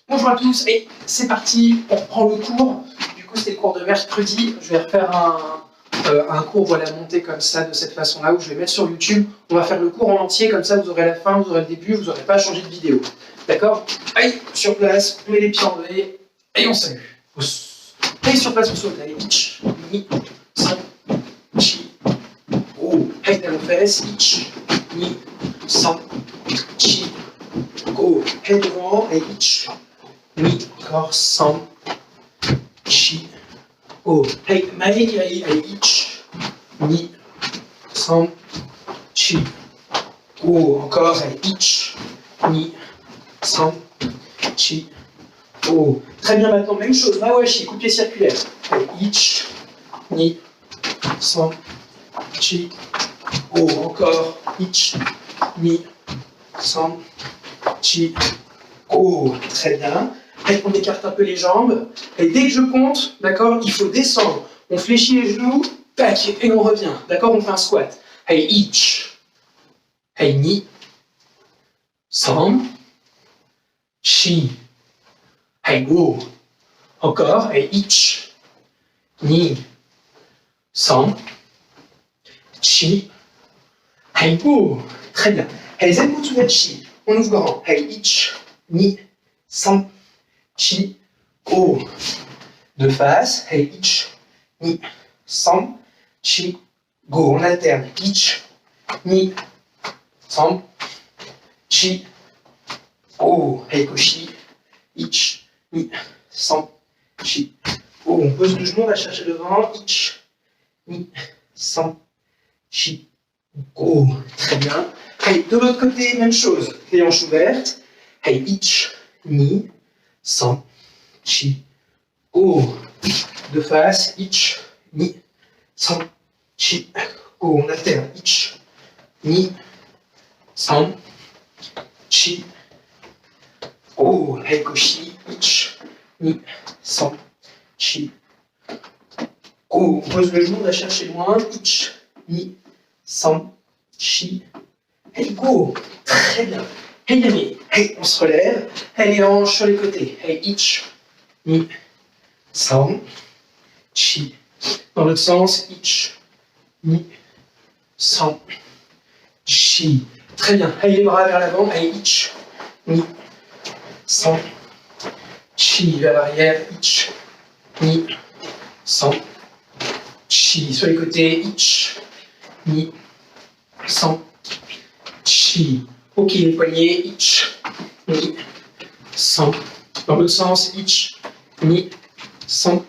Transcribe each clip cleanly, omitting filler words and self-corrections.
Bonjour à tous, et c'est parti, on reprend le cours. Du coup, c'est le cours de mercredi. Je vais refaire un cours, voilà, monté comme ça, de cette façon-là, où je vais mettre sur YouTube. On va faire le cours en entier, comme ça, vous aurez la fin, vous aurez le début, vous n'aurez pas à changer de vidéo. D'accord? Allez, sur place, on met les pieds en V, et on salue. Allez, sur place, on saute. Allez, itch, ni, san, chi, go. Allez, talon fesse, itch, ni, san, chi, go. Allez, devant, allez, itch. Mi, encore, san, chi, go. Hey, mai, ai, ich, ni, san, chi, go. Encore, hey, ich, ni, san, chi, go. Très bien, maintenant, même chose, mawashi, coup de pied circulaire. Hey, ich, ni, san, chi, go. Encore, ich, ni, san, chi, go. Très bien. Et on écarte un peu les jambes. Et dès que je compte, d'accord, il faut descendre. On fléchit les genoux, tac, et on revient. D'accord, on fait un squat. Hey, ich. Hey, ni. San. Chi. Hey, go. Encore. Hey, ich. Ni. San. Chi. Hey, go. Très bien. Hey, Zenbutsudachi. On ouvre grand. Hey, ich. Ni. San. Chi, go. De face, hey, ich, ni, san, chi, go. On alterne, ich, ni, san, chi, go. Hey, koshi, ich, ni, san, chi, go. On pose le genou, on va chercher devant, ich, ni, san, chi, go. Très bien. Hey, de l'autre côté, même chose, les hanches ouvertes. Hey, ich, ni, san, chi, go. De face, ich, ni, san, chi, go. On alterne, ich, ni, san, chi, go. Hey, koshi, ich, ni, san, chi, go. On pose le genou, on va chercher loin, ich, ni, san, chi, hey, go. Très bien. Hey, yami. Hey, on se relève. Hey, les hanches sur les côtés. Hey, ich, ni, san, chi. Dans l'autre sens, ich, ni, san, chi. Très bien. Hey, les bras vers l'avant. Hey, ich, ni, san, chi. Vers l'arrière, ich, ni, san, chi. Sur les côtés, ich, ni, san, chi. Ok, les poignets, ich, ni, san. Dans l'autre sens, ich, ni, san,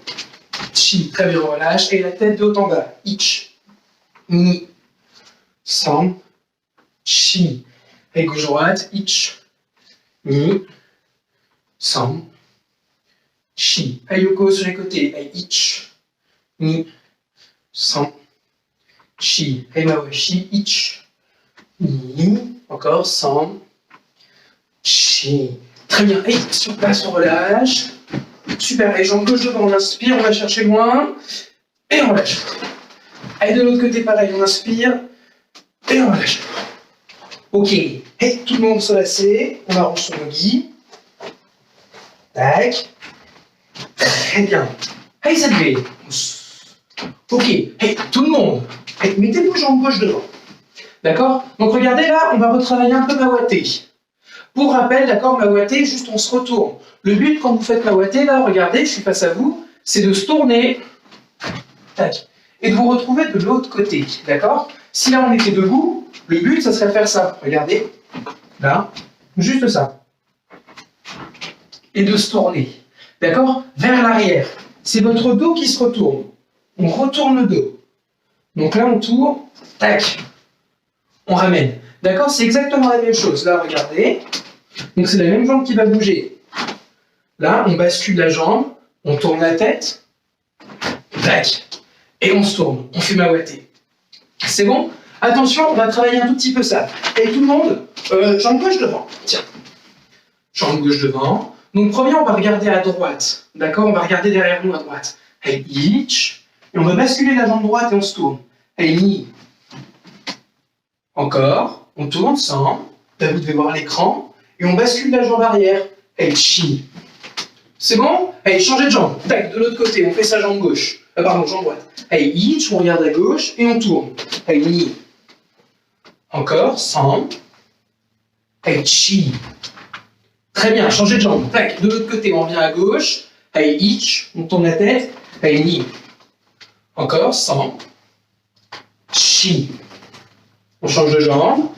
chi. Très bien, on relâche. Et la tête de haut en bas. Ich, ni, san, chi. Et gauche-droite. Ich, ni, san, chi. Ayoko sur les côtés. Ich, ni, san, chi. Et mawashi. Ich, ni. Encore, san, chi. Très bien. Et sur place, on relâche. Super. Et jambe gauche devant, on inspire, on va chercher loin. Et on relâche. Et de l'autre côté, pareil, on inspire. Et on relâche. Ok. Et tout le monde se laisse. On arrange son nogi. Tac. Très bien. Hey, ça devait. Ok. Hey, tout le monde. Hey, mettez vos jambes gauche devant. D'accord? Donc regardez là, on va retravailler un peu Mawaté. Pour rappel, d'accord, Mawaté, juste on se retourne. Le but quand vous faites Mawaté, là, regardez, je suis face à vous, c'est de se tourner, tac, et de vous retrouver de l'autre côté, d'accord? Si là on était debout, le but, ça serait de faire ça. Regardez, là, juste ça. Et de se tourner, d'accord? Vers l'arrière. C'est votre dos qui se retourne. On retourne le dos. Donc là, on tourne, tac. On ramène. D'accord? C'est exactement la même chose. Là, regardez. Donc, c'est la même jambe qui va bouger. Là, on bascule la jambe, on tourne la tête, tac, et on se tourne. On fait Mawaté. C'est bon? Attention, on va travailler un tout petit peu ça. Et tout le monde, jambe gauche devant. Tiens. Jambe gauche devant. Donc, premier, on va regarder à droite. D'accord? On va regarder derrière nous à droite. Hey, ich. Et on va basculer la jambe droite et on se tourne. Hey, ni. Encore, on tourne sans, là vous devez voir l'écran, et on bascule la jambe arrière, et chi. C'est bon? Allez, changez de jambe. Tac, de l'autre côté, on fait sa jambe gauche. Pardon, jambe droite. Allez, hitch, on regarde à gauche et on tourne. Allez, knee. Encore, sang. Allez, chi. Très bien, changez de jambe. Tac, de l'autre côté, on revient à gauche. Allez, hitch, on tourne la tête. Allez, knee. Encore, sang. Chi. On change de jambe.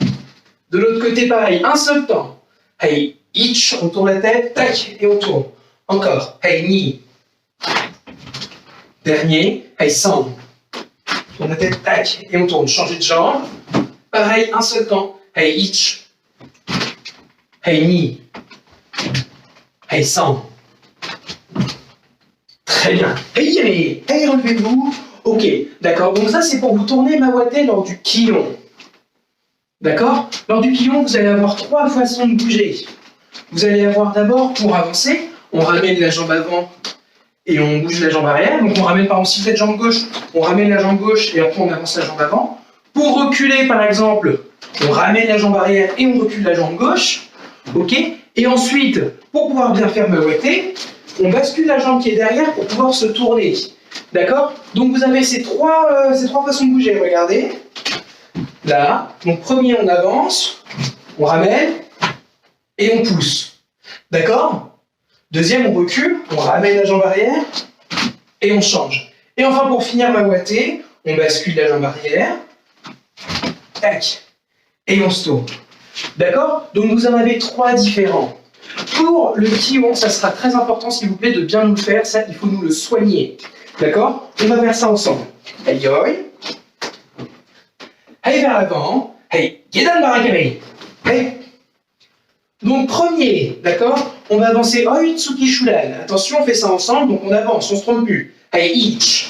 De l'autre côté, pareil, un seul temps. Allez, hitch, on tourne la tête, tac, et on tourne. Encore. Hey, knee. Dernier. Hey, sang. On tourne la tête, tac, et on tourne. Changer de jambe. Pareil, un seul temps. Hey, hitch. Hey, knee. Hey, sang. Très bien. Hey, hey, relevez-vous. Ok, d'accord. Donc ça, c'est pour vous tourner Mawate lors du Kion. D'accord? Lors du Kion, vous allez avoir 3 façons de bouger. Vous allez avoir d'abord, pour avancer, on ramène la jambe avant et on bouge la jambe arrière. Donc on ramène par exemple, si vous êtes jambe gauche, on ramène la jambe gauche et après on avance la jambe avant. Pour reculer par exemple, on ramène la jambe arrière et on recule la jambe gauche. Ok? Et ensuite, pour pouvoir bien faire Mawate, on bascule la jambe qui est derrière pour pouvoir se tourner. D'accord? Donc vous avez ces trois façons de bouger, regardez. Là, donc premier on avance, on ramène et on pousse. D'accord? Deuxième, on recule, on ramène la jambe arrière et on change. Et enfin pour finir Mawate, on bascule la jambe arrière, tac, et on se tourne. D'accord? Donc vous en avez 3 différents. Pour le Kion, ça sera très important s'il vous plaît de bien nous le faire, ça il faut nous le soigner. D'accord? On va faire ça ensemble. Hey, yoi. Hey, vers l'avant. Hey, Gedan Barakame. Hey. Donc, premier, d'accord? On va avancer Oitsuki Shudan. Attention, on fait ça ensemble, donc on avance, on se trompe plus. Hey, Ichi.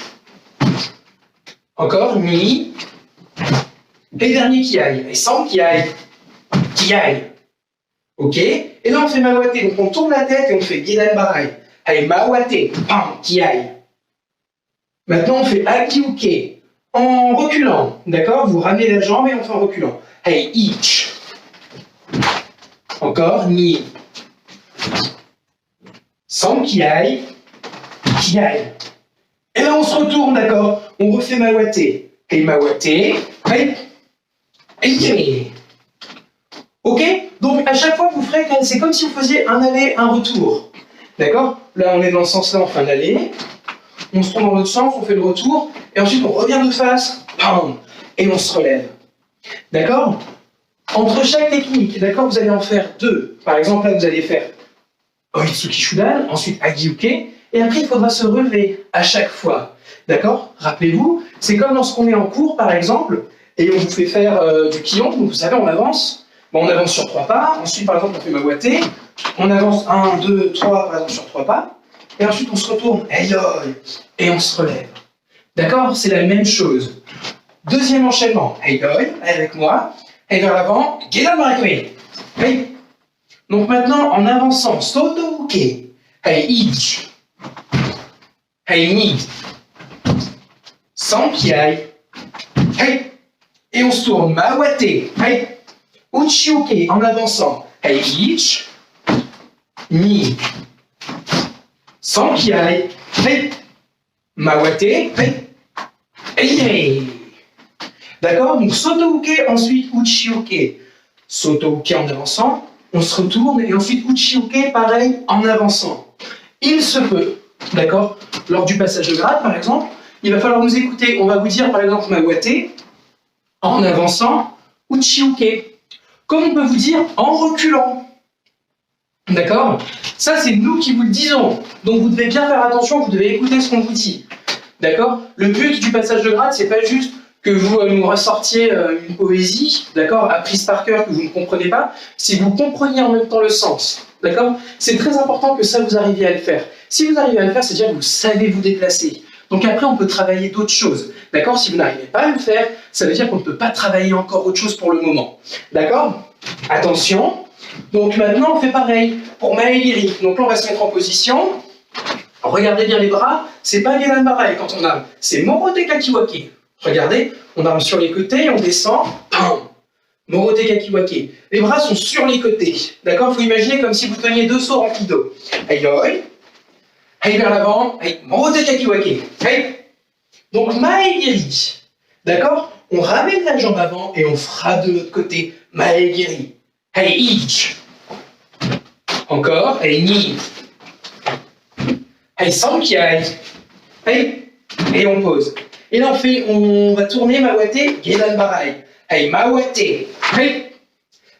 Encore, Ni. Et dernier Kiai. Et sans Kiai. Kiai. Ok? Et là, on fait Mawate. Donc, on tourne la tête et on fait Gedan Barai. Hey, Mawate. Pam, Kiai. Maintenant, on fait Akiuke en reculant, d'accord? Vous ramenez la jambe et on fait en reculant. Hey, ich. Encore, ni. Sans kiai, kiai. Et là, on se retourne, d'accord? On refait Mawate. Hey, Mawate. Hey, hey. Ok? Donc, à chaque fois, vous ferez, c'est comme si vous faisiez un aller, un retour. D'accord? Là, on est dans ce sens-là, on fait un aller. On se tourne dans l'autre sens, on fait le retour, et ensuite on revient de face, bam, et on se relève. D'accord? Entre chaque technique, d'accord, vous allez en faire 2. Par exemple, là, vous allez faire Oitsuki Shudan, ensuite Agiuke, et après, il faudra se relever à chaque fois. D'accord? Rappelez-vous, c'est comme lorsqu'on est en cours, par exemple, et on vous fait faire du Kion, donc vous savez, on avance. Bon, on avance sur 3 pas, ensuite, par exemple, on fait Mawate, on avance 1, 2, 3, par exemple, sur 3 pas, et ensuite on se retourne, et on se relève. D'accord? C'est la même chose. Deuxième enchaînement, avec moi, et vers l'avant, Gedan Barakame. Hey. Donc maintenant, en avançant, Soto-uke, hey, ich, hey, ni, sans kiai, hey, et on se tourne, Mawate, hey, uchi-uke, en avançant, hey, ich, ni, sans kiai, hey, Mawate, hey, hey. D'accord? Donc Soto-uke, ensuite uchi-uke. Soto-uke en avançant, on se retourne, et ensuite uchi-uke, pareil, en avançant. Il se peut, d'accord? Lors du passage de grade, par exemple, il va falloir nous écouter. On va vous dire, par exemple, Mawate, en avançant, uchi-uke. Comme on peut vous dire, en reculant. D'accord? Ça, c'est nous qui vous le disons. Donc, vous devez bien faire attention, vous devez écouter ce qu'on vous dit. D'accord? Le but du passage de grade, c'est pas juste que vous nous ressortiez une poésie, d'accord, apprise par cœur, que vous ne comprenez pas, si vous compreniez en même temps le sens. D'accord? C'est très important que ça, vous arriviez à le faire. Si vous arrivez à le faire, c'est-à-dire que vous savez vous déplacer. Donc après, on peut travailler d'autres choses. D'accord? Si vous n'arrivez pas à le faire, ça veut dire qu'on ne peut pas travailler encore autre chose pour le moment. D'accord? Attention. Donc maintenant, on fait pareil pour Maeliri. Donc là, on va se mettre en position. Regardez bien les bras. C'est pas Gedan Barai quand on arme. C'est Morote Kakiwake. Regardez, on arme sur les côtés, on descend. Bam! Morote Kakiwake. Les bras sont sur les côtés. D'accord? Il faut imaginer comme si vous teniez 2 seaux remplis d'eau. Aïe, Hey, vers l'avant. Hey, mote kakiwake. Hey. Donc, maegiri. D'accord? On ramène la jambe avant et on frappe de l'autre côté. Maegiri. Hey, ich. Encore. Hey, ni. Hey, sankiai. Hey. Et on pose. Et là, on va tourner mawate, gedan barai. Hey, mawate. Hey.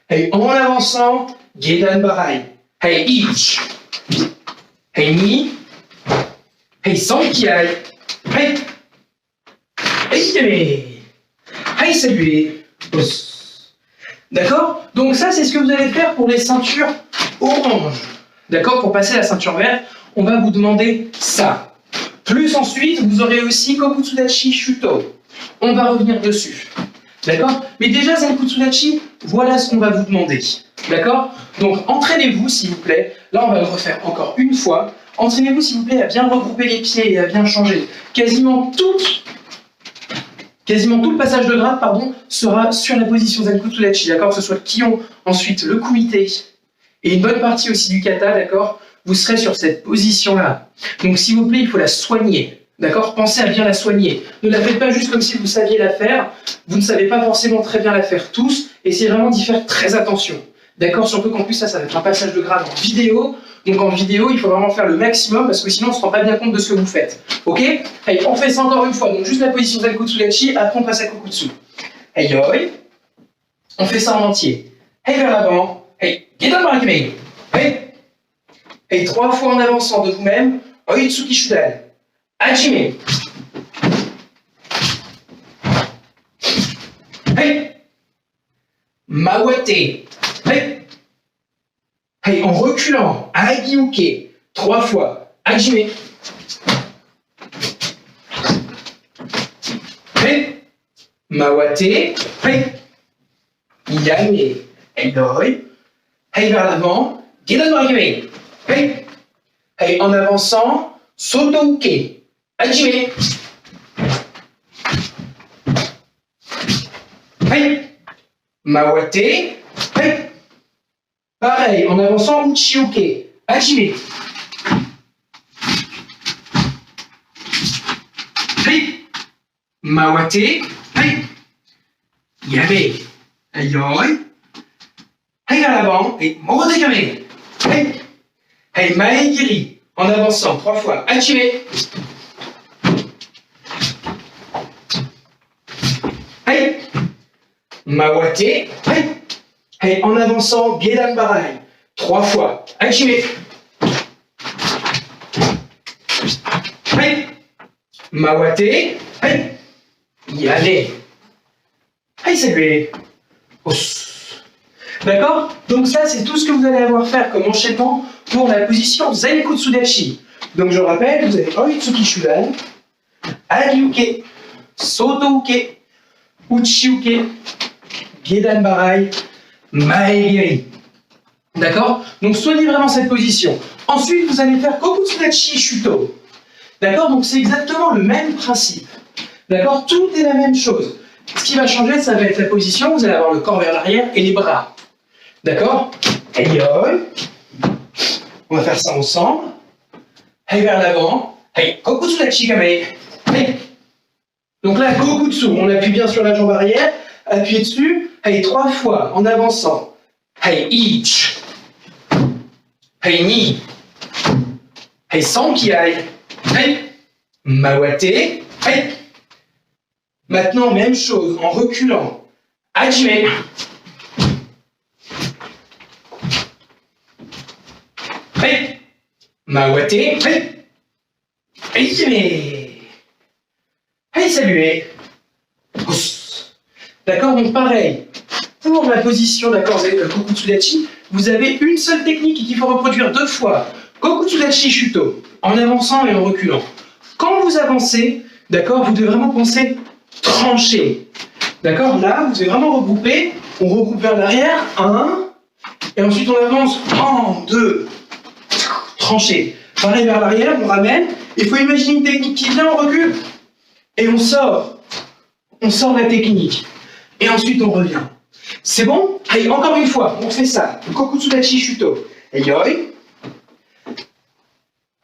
Hey, en avançant, gedan barai. Hey, ich. Hey, ni. Hey, sankiai. Hey. Hey, hey, salut. D'accord? Donc ça, c'est ce que vous allez faire pour les ceintures orange. D'accord? Pour passer à la ceinture verte, on va vous demander ça. Plus ensuite, vous aurez aussi Kokutsudachi Shuto. On va revenir dessus. D'accord? Mais déjà, Zenkutsudachi, voilà ce qu'on va vous demander. D'accord? Donc, entraînez-vous, s'il vous plaît. Là, on va le refaire encore une fois. Entraînez-vous, s'il vous plaît, à bien regrouper les pieds et à bien changer. Quasiment tout le passage de grade, sera sur la position Zenkutsudachi, d'accord? Que ce soit le kion, ensuite le kumite, et une bonne partie aussi du kata, d'accord? Vous serez sur cette position-là. Donc, s'il vous plaît, il faut la soigner, d'accord? Pensez à bien la soigner. Ne la faites pas juste comme si vous saviez la faire. Vous ne savez pas forcément très bien la faire tous. Essayez vraiment d'y faire très attention, d'accord? Surtout qu'en plus, ça va être un passage de grade en vidéo. Donc, en vidéo, il faut vraiment faire le maximum parce que sinon, on ne se rend pas bien compte de ce que vous faites. Ok? Allez, on fait ça encore une fois. Donc, juste la position Zenkutsudachi, après on passe à Kokutsu. Hey, yoi. On fait ça en entier. Hey, vers l'avant. Hey, gedan barakimei. Hey. Hey, 3 fois en avançant de vous-même. Oitsuki shudan. Hajime. Hey. Mawate. Hey. Hey, en reculant. Agiuke. 3 fois. Hajime. Hey. Mawate. Hey. Yame. Hey, doi. Hey, vers l'avant. Gedan barakimei. Hey. Hey, en avançant. Sotouke. Hajime. Hey. Mawate. Hey. Pareil, en avançant, Uchiuke. Hajime. Hey. Mawate. Hey. Yame. Hey, yoi. Hey, vers l'avant. Et Morodekame. Hey. Hey, Maegiri. En avançant 3 fois. Hajime. Hey. Mawate. Hey. Hey, en avançant, gedan barai. 3 fois. Hajime. Hey. Mawate. Hey. Yane. Hey, salut. D'accord? Donc ça, c'est tout ce que vous allez avoir à faire comme enchaînement pour la position Zenkutsudachi. Donc je rappelle, vous avez Oitsuki Shudan, Aryuke, Sotouke, Uchiuke, Gedan barai, Maegiri. D'accord? Donc soignez vraiment cette position. Ensuite, vous allez faire Kokutsudachi Shuto. D'accord? Donc c'est exactement le même principe. D'accord? Tout est la même chose. Ce qui va changer, ça va être la position. Vous allez avoir le corps vers l'arrière et les bras. D'accord? Hey, yoi. On va faire ça ensemble. Hey, vers l'avant. Hey, Kokutsudachi kame. Hey. Donc là, Kokutsu, on appuie bien sur la jambe arrière. Appuyez dessus. Hey, 3 fois en avançant. Hey, ich. Hey, ni. Hey, sankiai. Hey. Mawate. Hey. Maintenant, même chose, en reculant. Hajime. Hey. Mawate. Hey. Hajime. Hey, salut. D'accord, donc pareil. Pour la position, d'accord, Kokutsudachi, vous avez une seule technique qu'il faut reproduire 2 fois. Kokutsudachi Shuto, en avançant et en reculant. Quand vous avancez, d'accord, vous devez vraiment penser trancher. D'accord, là, vous devez vraiment regrouper. On regroupe vers l'arrière, 1, et ensuite on avance, 1, 2, trancher. Pareil vers l'arrière, on ramène. Il faut imaginer une technique qui vient, on recule, et on sort. On sort la technique. Et ensuite on revient. C'est bon? Allez, encore une fois, on fait ça. Kokutsudachi Shuto. Hey, yoi.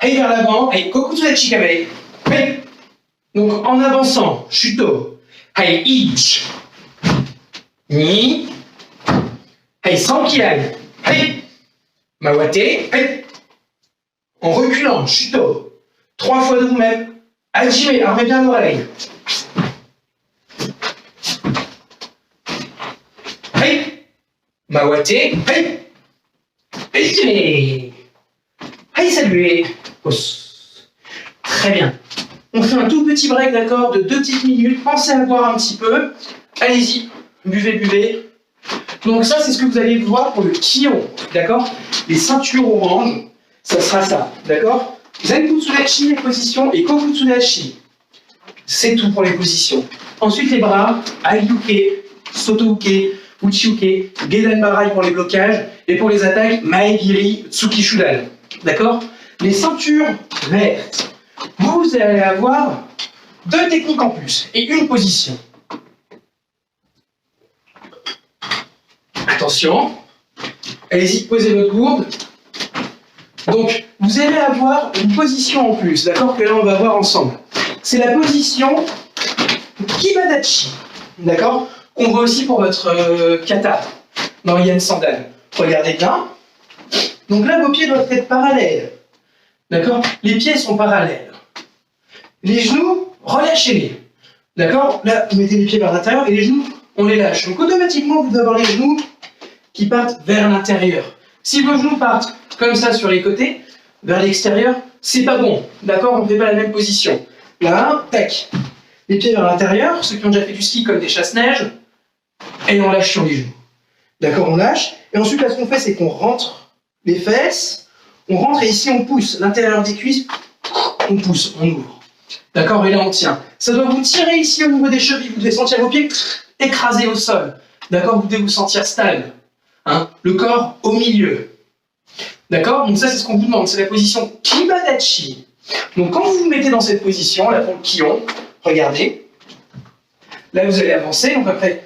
Hey, vers l'avant. Hey, kokutsudachi kamei. Hey. Donc, en avançant, shuto. Hey, ichi. Ni. Hey, sankiai. Hey. Mawate. Hey. En reculant, shuto. 3 fois de vous-même. Hajime, armez bien l'oreille. Hey. Mawate. Hey. Hajime. Hey, saluez. Très bien. On fait un tout petit break, d'accord, de 2 petites minutes. Pensez à boire un petit peu. Allez-y, buvez, buvez. Donc ça, c'est ce que vous allez voir pour le kion, d'accord. Les ceintures oranges, ça sera ça, d'accord. Zenkutsudachi, les positions, et Kokutsudachi. C'est tout pour les positions. Ensuite, les bras, Aiyuke, Sotouke, Uchiuke, Gedan Barai pour les blocages, et pour les attaques, Maegiri, Tsukishudan. D'accord. Les ceintures vertes, vous allez avoir 2 techniques en plus et une position. Attention, allez-y, posez votre gourde. Donc, vous allez avoir une position en plus, d'accord, que là on va voir ensemble. C'est la position Kibadachi, d'accord, qu'on voit aussi pour votre kata dans Yen Sandal. Regardez bien. Donc là, vos pieds doivent être parallèles. D'accord? Les pieds sont parallèles. Les genoux, relâchez-les. D'accord? Là, vous mettez les pieds vers l'intérieur et les genoux, on les lâche. Donc automatiquement, vous devez avoir les genoux qui partent vers l'intérieur. Si vos genoux partent comme ça sur les côtés, vers l'extérieur, c'est pas bon. D'accord? On ne fait pas la même position. Là, tac. Les pieds vers l'intérieur, ceux qui ont déjà fait du ski comme des chasse-neige, et on lâche sur les genoux. D'accord? On lâche. Et ensuite, là, ce qu'on fait, c'est qu'on rentre les fesses, on rentre et ici on pousse l'intérieur des cuisses, on pousse, on ouvre. D'accord? Et là on tient. Ça doit vous tirer ici au niveau des chevilles, vous devez sentir vos pieds écrasés au sol. D'accord? Vous devez vous sentir stable. Hein? Le corps au milieu. D'accord? Donc ça c'est ce qu'on vous demande, c'est la position Kibadachi. Donc quand vous vous mettez dans cette position, là pour le kion, regardez, là vous allez avancer, donc après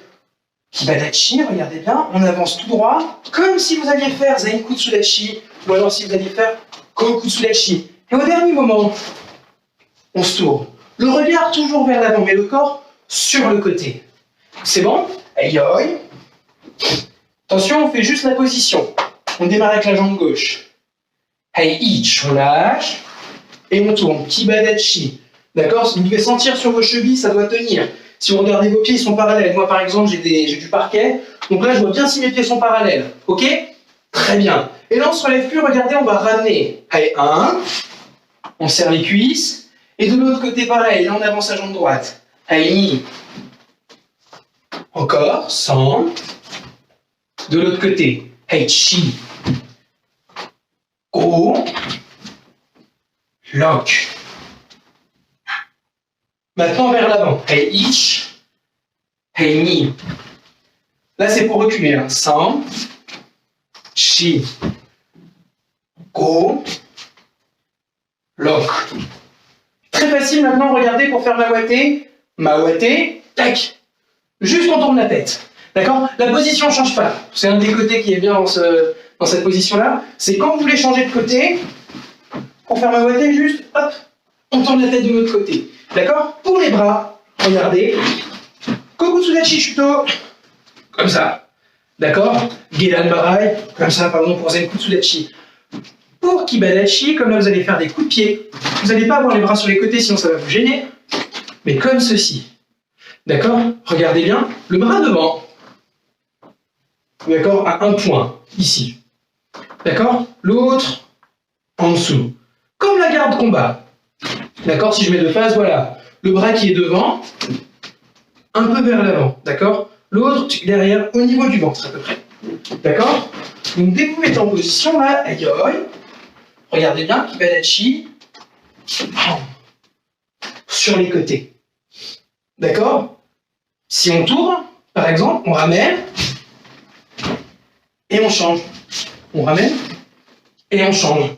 Kibadachi, regardez bien, on avance tout droit, comme si vous alliez faire Zenkutsudachi, ou alors si vous alliez faire Kokutsudachi. Et au dernier moment, on se tourne. Le regard toujours vers l'avant, mais le corps sur le côté. C'est bon? Aïe aïe. Attention, on fait juste la position. On démarre avec la jambe gauche. Hey, ich, on lâche. Et on tourne. Kibadachi. D'accord? Vous devez sentir sur vos chevilles, ça doit tenir. Si vous regardez vos pieds, ils sont parallèles. Moi, par exemple, j'ai du parquet. Donc là, je vois bien si mes pieds sont parallèles. OK? Très bien. Et là, on ne se relève plus. Regardez, on va ramener. Allez, 1. On serre les cuisses. Et de l'autre côté, pareil. Là, on avance la jambe droite. Allez, encore. 100. De l'autre côté. Hey, chi. Go. Lock. Maintenant vers l'avant. Hey, ich. Hey, ni. Là, c'est pour reculer. Hein. 100. Chi. Go. Lock. Très facile maintenant, regardez, pour faire Mawate. Mawate. Tac. Juste on tourne la tête. D'accord? La position ne change pas. C'est un des côtés qui est bien dans cette position-là. C'est quand vous voulez changer de côté, pour faire Mawate, juste, hop, on tourne la tête de l'autre côté. D'accord? Pour les bras, regardez. Kokutsudachi Shuto. Comme ça. D'accord? Gedan Barai. Comme ça, pardon, pour Zenkutsudachi. Pour Kibadachi, comme là vous allez faire des coups de pied, vous n'allez pas avoir les bras sur les côtés, sinon ça va vous gêner. Mais comme ceci. D'accord? Regardez bien. Le bras devant. D'accord? À un point. Ici. D'accord? L'autre en dessous. Comme la garde combat. D'accord? Si je mets de face, voilà. Le bras qui est devant, un peu vers l'avant. D'accord? L'autre derrière, au niveau du ventre, à peu près. D'accord? Donc, dès que vous mettez en position, là, aïe aïe, regardez bien, Kibadachi, sur les côtés. D'accord? Si on tourne, par exemple, on ramène, et on change. On ramène, et on change.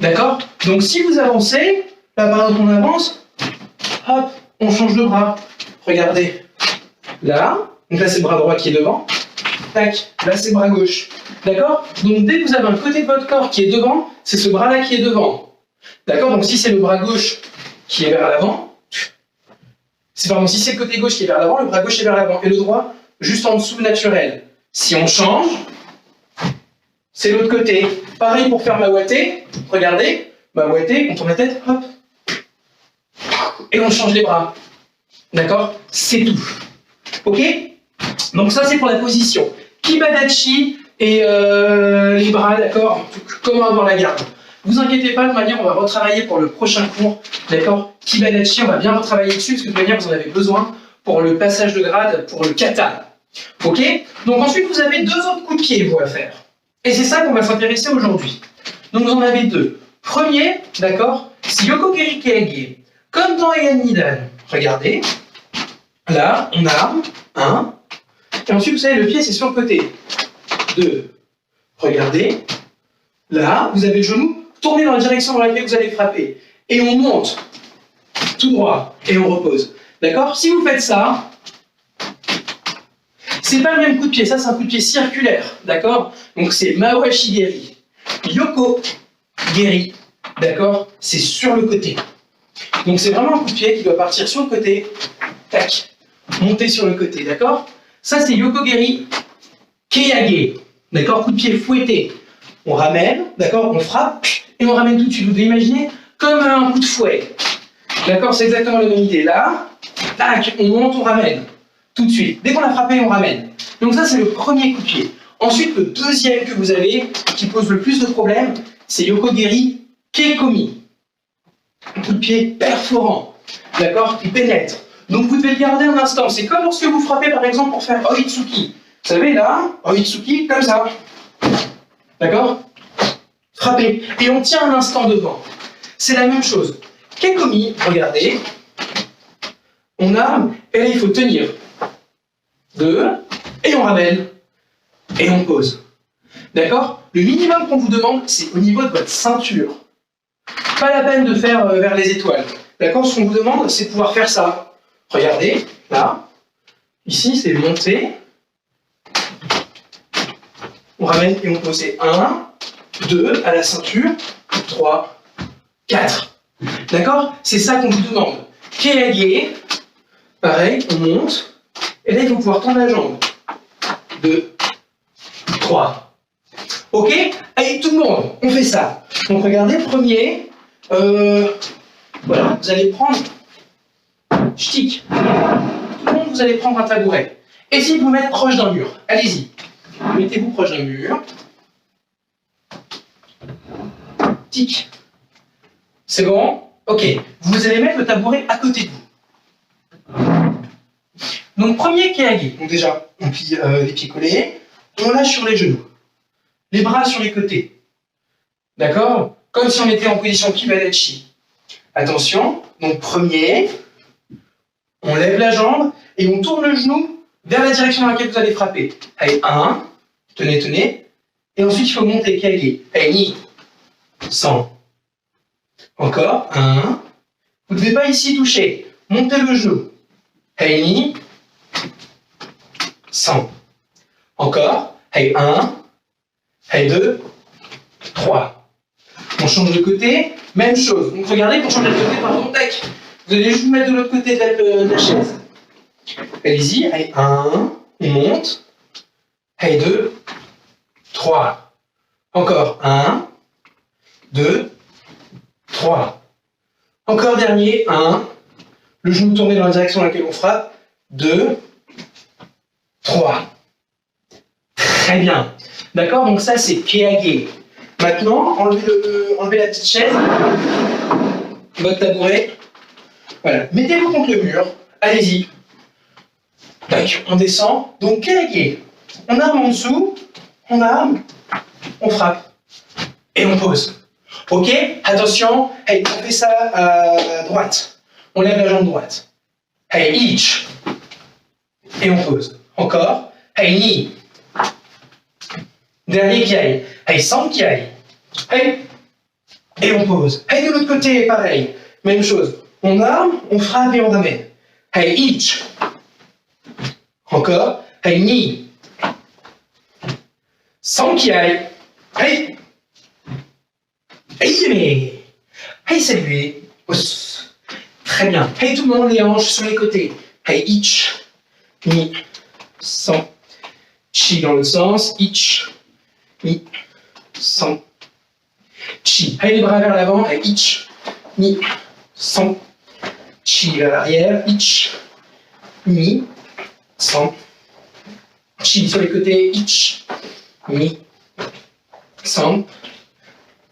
D'accord? Donc, si vous avancez, là, par exemple, on avance, hop, on change de bras. Regardez. Là, donc là, c'est le bras droit qui est devant. Tac, là, c'est le bras gauche. D'accord? Donc, dès que vous avez un côté de votre corps qui est devant, c'est ce bras-là qui est devant. D'accord? Donc si c'est le bras gauche qui est vers l'avant, pardon, si c'est le côté gauche qui est vers l'avant, le bras gauche est vers l'avant, et le droit juste en dessous naturel. Si on change, c'est l'autre côté. Pareil pour faire ma ouatée, regardez, ma ouatée, on tourne la tête, hop, et on change les bras. D'accord? C'est tout. Ok? Donc ça c'est pour la position. Kibadachi et les bras, d'accord? Comment avoir la garde? Vous inquiétez pas, de manière, on va retravailler pour le prochain cours, d'accord? Kibadachi, on va bien retravailler dessus, parce que de manière, vous en avez besoin pour le passage de grade, pour le kata. Ok? Donc ensuite, vous avez 2 autres coups de pied, vous, à faire. Et c'est ça qu'on va s'intéresser aujourd'hui. Donc vous en avez 2. Premier, d'accord, c'est Yokogiri Keage. Comme dans Heian Nidan. Regardez. Là, on a 1. Et ensuite, vous savez, le pied, c'est sur le côté. 2. Regardez. Là, vous avez le genou tourné dans la direction dans laquelle vous allez frapper. Et on monte tout droit et on repose. D'accord? Si vous faites ça, c'est pas le même coup de pied. Ça, c'est un coup de pied circulaire. D'accord? Donc, c'est Mawashigeri. Yoko Geri. D'accord? C'est sur le côté. Donc, c'est vraiment un coup de pied qui doit partir sur le côté. Tac. Monter sur le côté. D'accord? Ça, c'est Yoko Geri Keage. D'accord? Coup de pied fouetté. On ramène, d'accord, on frappe, et on ramène tout de suite. Vous devez imaginer comme un coup de fouet. D'accord, c'est exactement la même idée. Là, tac, on monte, on ramène. Tout de suite. Dès qu'on a frappé, on ramène. Donc ça, c'est le premier coup de pied. Ensuite, le deuxième que vous avez, qui pose le plus de problèmes, c'est Yokogeri Kekomi. Un coup de pied perforant. D'accord, qui pénètre. Donc vous devez le garder un instant. C'est comme lorsque vous frappez, par exemple, pour faire Oitsuki. Vous savez, là, Oitsuki, comme ça. D'accord? Frappez. Et on tient un instant devant. C'est la même chose. Kekomi, regardez. On arme, et là, il faut tenir. 2, et on ramène. Et on pose. D'accord? Le minimum qu'on vous demande, c'est au niveau de votre ceinture. Pas la peine de faire vers les étoiles. D'accord? Ce qu'on vous demande, c'est de pouvoir faire ça. Regardez, là. Ici, c'est monter. On ramène et on pose. 1, 2, à la ceinture, 3, 4. D'accord? C'est ça qu'on vous demande. Keage, pareil, on monte. Et là, il faut pouvoir tendre la jambe. 2, 3. Ok? Allez, tout le monde, on fait ça. Donc, regardez, premier, voilà, vous allez prendre, shtik. Tout le monde, vous allez prendre un tabouret. Essayez de vous mettre proche d'un mur. Allez-y. Mettez-vous proche d'un mur. Tic. C'est bon? Ok. Vous allez mettre le tabouret à côté de vous. Donc, premier Keage. Donc déjà, on plie les pieds collés. On lâche sur les genoux. Les bras sur les côtés. D'accord? Comme si on était en position Kibadachi. Attention. Donc, premier. On lève la jambe et on tourne le genou vers la direction dans laquelle vous allez frapper. Allez, 1. Tenez, tenez. Et ensuite, il faut monter Keage. Allez, ni. 100. Encore. 1. Vous ne devez pas ici toucher. Montez le genou. Allez, ni. 100. Encore. Allez, 1. Allez, 2. 3. On change de côté. Même chose. Donc, regardez, pour changer de côté, pardon, tac. Vous allez juste vous mettre de l'autre côté de la chaise. Allez-y. Allez, 1. On monte. Allez, 2. 3. Encore. 1. 2. 3. Encore dernier. 1. Le genou tourné dans la direction dans laquelle on frappe. 2. 3. Très bien. D'accord? Donc ça, c'est Keage. Maintenant, enlevez la petite chaise. Votre tabouret. Voilà. Mettez-vous contre le mur. Allez-y. Tac. On descend. Donc Keage. On arme en dessous. On arme. On frappe. Et on pose. Ok? Attention. Hey, on fait ça à droite. On lève la jambe droite. Hey, each. Et on pose. Encore. Hey, ni. Dernier qui aille. Hey, sans qui aille. Hey. Et on pose. Hey, de l'autre côté, pareil. Même chose. On arme, on frappe et on ramène. Hey, each. Encore. Hey, ni. Sans qui aille. Hey. Hey, Hey, saluez. Os. Très bien. Hey, tout le monde, les hanches sur les côtés. Hey, ich. Ni. San. Chi dans l'autre sens. Ich. Ni. San. Chi. Hey, les bras vers l'avant. Hey, ich. Ni. San. Chi vers l'arrière. Ich. Ni. San. Chi sur les côtés. Ich. Ni. San.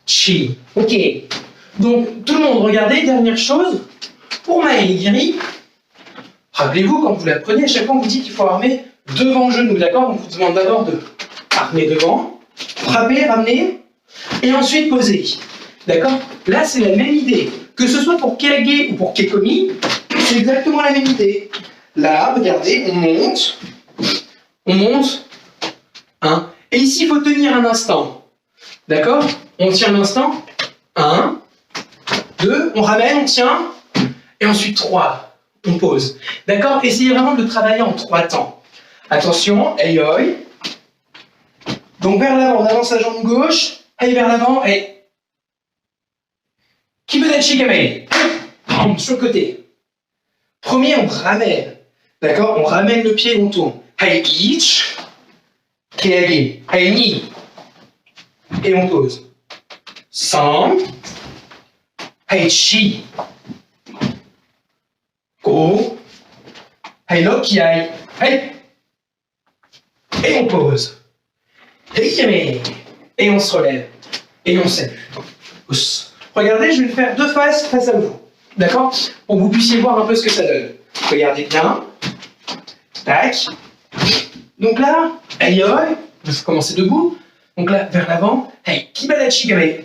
Chi. Ok. Donc, tout le monde, regardez, dernière chose. Pour Maegiri, rappelez-vous, quand vous l'apprenez, à chaque fois on vous dit qu'il faut armer devant le genou, d'accord? On vous demande d'abord de armer devant, frapper, ramener, et ensuite poser. D'accord? Là, c'est la même idée. Que ce soit pour Keage ou pour Kekomi, c'est exactement la même idée. Là, regardez, on monte, hein. Et ici, il faut tenir un instant. D'accord? On tient un instant. 1, 2, on ramène, on tient. Et ensuite 3, on pose. D'accord? Essayez vraiment de le travailler en 3 temps. Attention, hey oi. Donc vers l'avant, on avance la jambe gauche. Hey vers l'avant, et Kibudachi Kamei. Sur le côté. Premier, on ramène. D'accord? On ramène le pied et on tourne. Hey ich. Keage. Hey ni. Et on pose. San. Hey chi. Go. Hey lo qui aille. Hey. Et on pose. Hey yame. Et on se relève. Et on salue. Regardez, je vais le faire 2 faces face à vous. D'accord? Pour que vous puissiez voir un peu ce que ça donne. Regardez bien. Tac. Donc là, hey oi. Je vais commencer debout. Donc là, vers l'avant. Hey, kibadachi game.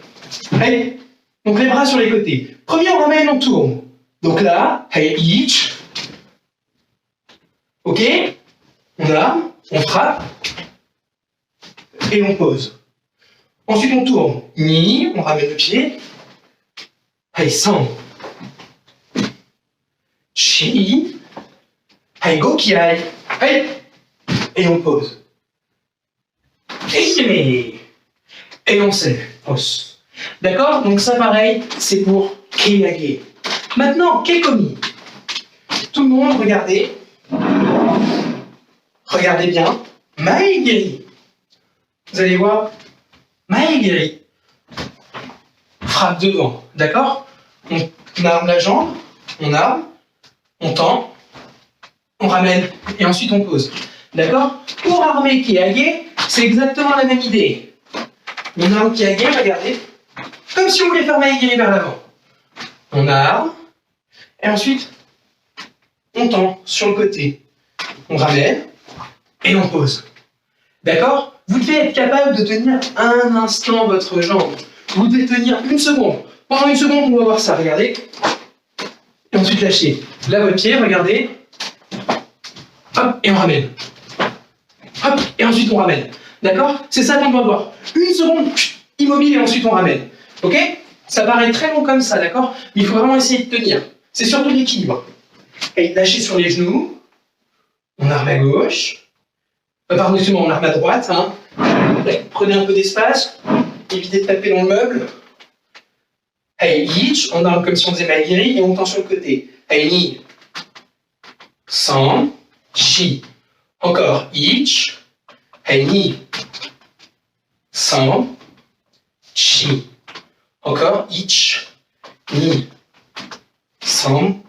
Hey. Donc les bras sur les côtés. Premier, on ramène, on tourne. Donc là, hey, ich. Ok? On arme, on frappe. Et on pose. Ensuite, on tourne. Ni, on ramène le pied. Hey, san. Chi. Hey, go qui aille. Hey. Et on pose. Et on salue. Os. D'accord? Donc ça, pareil, c'est pour Keage. Maintenant, Kekomi. Tout le monde, regardez. Regardez bien. Maegiri. Vous allez voir. Maegiri. Frappe devant. D'accord? On arme la jambe. On arme. On tend. On ramène. Et ensuite, on pose. D'accord? Pour armer Keage, c'est exactement la même idée. On arme Keage, regardez. Comme si on voulait faire Maegiri vers l'avant. On arme. Et ensuite, on tend sur le côté. On ramène et on pose. D'accord? Vous devez être capable de tenir un instant votre jambe. Vous devez tenir 1 seconde. Pendant 1 seconde, on va voir ça. Regardez. Et ensuite, lâchez. Là, votre pied, regardez. Hop, et on ramène. Hop, et ensuite, on ramène. D'accord? C'est ça qu'on doit voir. 1 seconde, immobile, et ensuite, on ramène. Ok? Ça paraît très long comme ça, d'accord? Mais il faut vraiment essayer de tenir. C'est surtout l'équilibre. Et lâchez sur les genoux. On arme à gauche. Pardon, excusez-moi, on arme à droite. Hein. Prenez un peu d'espace. Évitez de taper dans le meuble. Hey, ich. On arme comme si on faisait Maegiri et on tend sur le côté. Hey, ni. San. Chi. Encore. Ich. Hey, ni. San. Chi. Encore. Ich. Ni. San.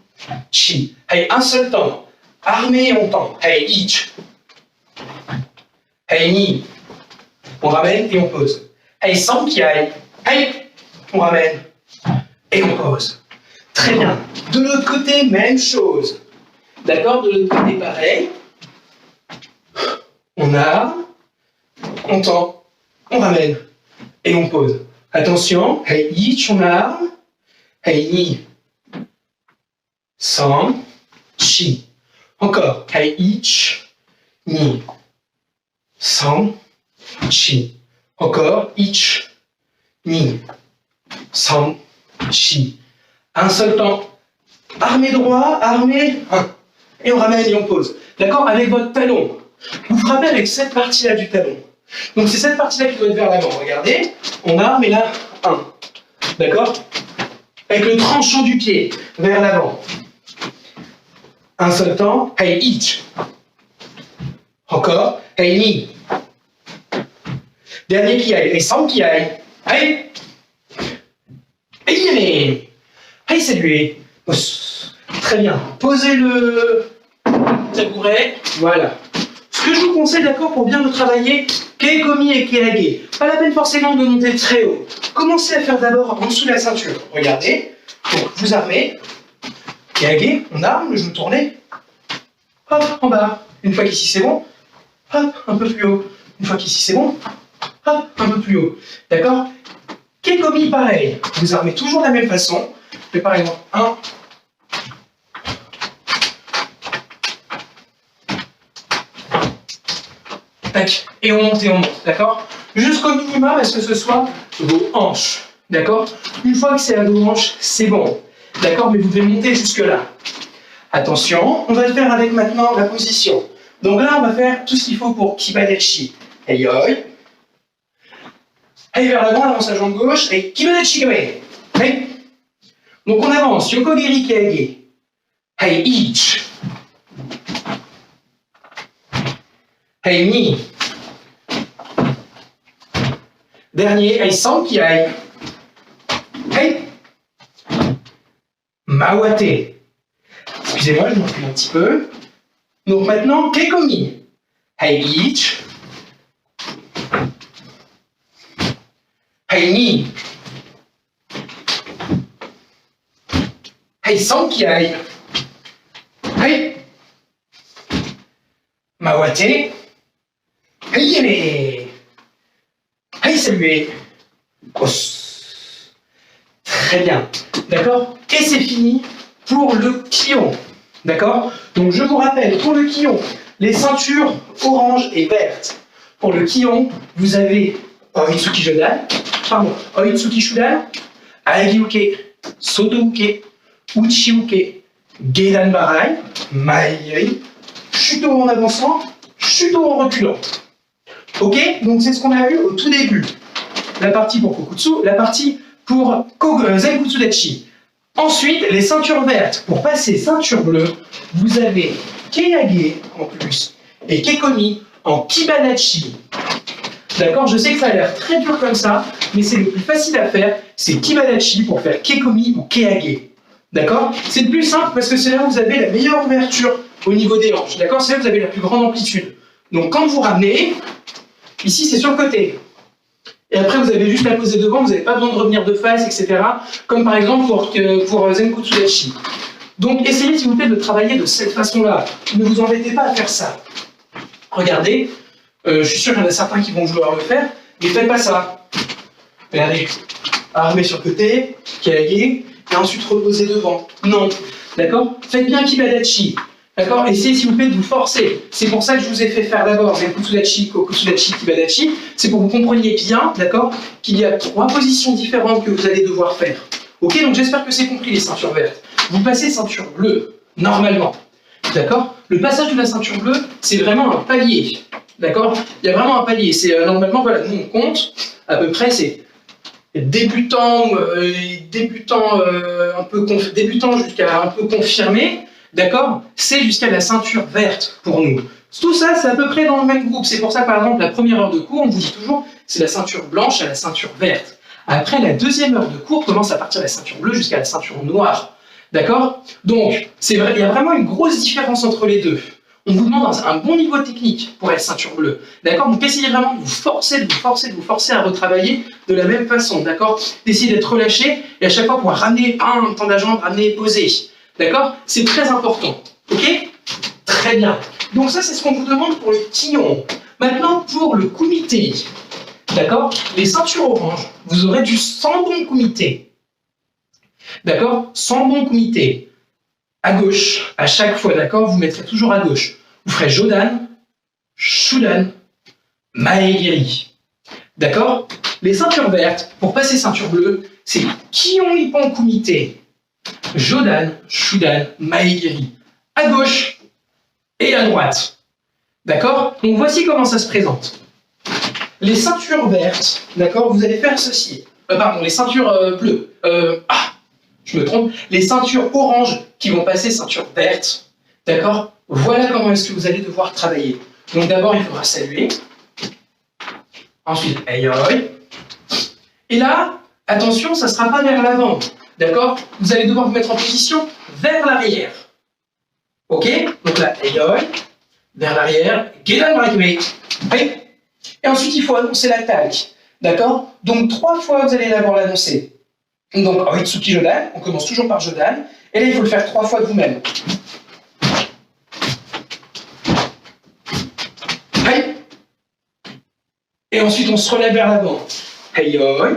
Chi. Hey, un seul temps. Armé et on tend. Hey, ich. Hey, ni. On ramène et on pose. Hey, san qui aille. Hey. On ramène et on pose. Très bien. De l'autre côté, même chose. D'accord? De l'autre côté, pareil. On arme. On tend. On ramène et on pose. Attention. Hey, ich, on arme. Hey, ni. San. Chi. Encore. Hey, ich. Ni. San. Chi. Encore. Ich. Ni. San. Chi. Un seul temps. Armé droit, armé. Et on ramène et on pose. D'accord? Avec votre talon. Vous frappez avec cette partie-là du talon. Donc c'est cette partie-là qui doit être vers l'avant. Regardez. On arme et là, 1. D'accord? avec le tranchant du pied vers l'avant. Un seul temps, hey, each. Encore, hey, ni. Dernier qui aille, et sans qui aille. Hey, hey, hey, saluez. Très bien. Posez le tabouret. Voilà. Ce que je vous conseille, d'accord, pour bien le travailler, keikomi et keage. Pas la peine forcément de monter très haut. Commencez à faire d'abord en dessous de la ceinture. Regardez. Donc, vous armez. Keage, on arme, le genou tourné. Hop, en bas. Une fois qu'ici c'est bon, hop, un peu plus haut. Une fois qu'ici c'est bon, hop, un peu plus haut. D'accord? Keikomi, pareil. Vous armez toujours de la même façon. Mais par exemple, 1, tac, et on monte, d'accord? Jusqu'au minimum, à ce que ce soit vos hanches, d'accord? Une fois que c'est à vos hanches, c'est bon, d'accord? Mais vous devez monter jusque-là. Attention, on va le faire avec maintenant la position. Donc là, on va faire tout ce qu'il faut pour Kibadachi. Hey, yoi. Hey, vers l'avant, avance la jambe gauche. Hey, Kibadachi, kame. Hey. Donc on avance, Yokogiri Keage. Hey, each. Hey, ni. Dernier, hey, sanki ai. Hey. Mawate. Excusez-moi, je m'enfile un petit peu. Donc maintenant, keikomi. Hey, each. Hey, ni. Hey, sanki ai. Hey. Mawate. Hey, yele. Hey, saluez. Très bien. D'accord? Et c'est fini pour le kion. D'accord? Donc je vous rappelle, pour le kion, les ceintures orange et vertes. Pour le kion, vous avez Oitsuki Shodan, Oitsuki Shudan, Agiuke, Sotouke, Uchiuke, Geidan Barai, Maei, Shuto en avançant, Shuto en reculant. Ok? Donc c'est ce qu'on a vu au tout début. La partie pour Kokutsu, la partie pour Zenkutsu Dachi. Ensuite, les ceintures vertes. Pour passer ceinture bleue, vous avez Keage en plus et Keikomi en Kibadachi. D'accord? Je sais que ça a l'air très dur comme ça, mais c'est le plus facile à faire. C'est Kibadachi pour faire Keikomi ou Keage. D'accord? C'est le plus simple parce que c'est là où vous avez la meilleure ouverture au niveau des hanches. D'accord? C'est là où vous avez la plus grande amplitude. Donc quand vous ramenez, ici c'est sur le côté. Et après, vous avez juste à poser devant, vous n'avez pas besoin de revenir de face, etc. Comme par exemple pour Zenkutsu Dachi. Donc, essayez s'il vous plaît de travailler de cette façon-là. Ne vous embêtez pas à faire ça. Regardez, je suis sûr qu'il y en a certains qui vont vouloir le faire, mais faites pas ça. Regardez, armez sur le côté, Keage, et ensuite reposez devant. Non, d'accord? Faites bien Kibadachi. D'accord? Essayez s'il vous plaît de vous forcer. C'est pour ça que je vous ai fait faire d'abord Zenkutsu Dachi, Kokutsu Dachi, Kibadachi. C'est pour que vous compreniez bien, d'accord, qu'il y a 3 positions différentes que vous allez devoir faire. Ok? Donc j'espère que c'est compris les ceintures vertes. Vous passez ceinture bleue, normalement. D'accord? Le passage de la ceinture bleue, c'est vraiment un palier. D'accord? Il y a vraiment un palier. C'est normalement, voilà, nous on compte, à peu près, c'est débutant, débutant jusqu'à un peu confirmé. D'accord? C'est jusqu'à la ceinture verte pour nous. Tout ça, c'est à peu près dans le même groupe. C'est pour ça, par exemple, la première heure de cours, on vous dit toujours, c'est la ceinture blanche à la ceinture verte. Après, la deuxième heure de cours commence à partir de la ceinture bleue jusqu'à la ceinture noire. D'accord? Donc, c'est vrai, il y a vraiment une grosse différence entre les deux. On vous demande un bon niveau technique pour être ceinture bleue. D'accord? Donc, essayez vraiment de vous forcer à retravailler de la même façon. D'accord? D'essayer d'être relâché et à chaque fois pouvoir ramener un temps de la jambe, ramener, poser. D'accord? C'est très important. Ok? Très bien. Donc ça, c'est ce qu'on vous demande pour le kion. Maintenant, pour le kumite. D'accord? Les ceintures oranges, vous aurez du sambon kumite. D'accord? Sambon kumite. À gauche, à chaque fois, d'accord? Vous mettrez toujours à gauche. Vous ferez Jodan, Shudan, Maegiri. D'accord? Les ceintures vertes, pour passer ceinture bleue, c'est Kion Ippon kumite. Jodan, Shudan, Maegiri. À gauche et à droite. D'accord? Donc voici comment ça se présente. Les ceintures vertes, d'accord, vous allez faire ceci. Pardon, les ceintures bleues. je me trompe, les ceintures oranges qui vont passer ceinture verte. D'accord? Voilà comment est-ce que vous allez devoir travailler. Donc d'abord, il faudra saluer. Ensuite, aïe aïe. Et là, attention, ça ne sera pas vers l'avant. D'accord? Vous allez devoir vous mettre en position vers l'arrière. Ok? Donc là, aïe aïe. Vers l'arrière. Gedan Brakme. Aïe. Et ensuite, il faut annoncer l'attaque. D'accord? Donc 3 fois, vous allez d'abord l'annoncer. Donc, Oitsuki Jodan, on commence toujours par Jodan. Et là, il faut le faire 3 fois de vous-même. Aïe. Et ensuite, on se relève vers l'avant. Aïe aïe.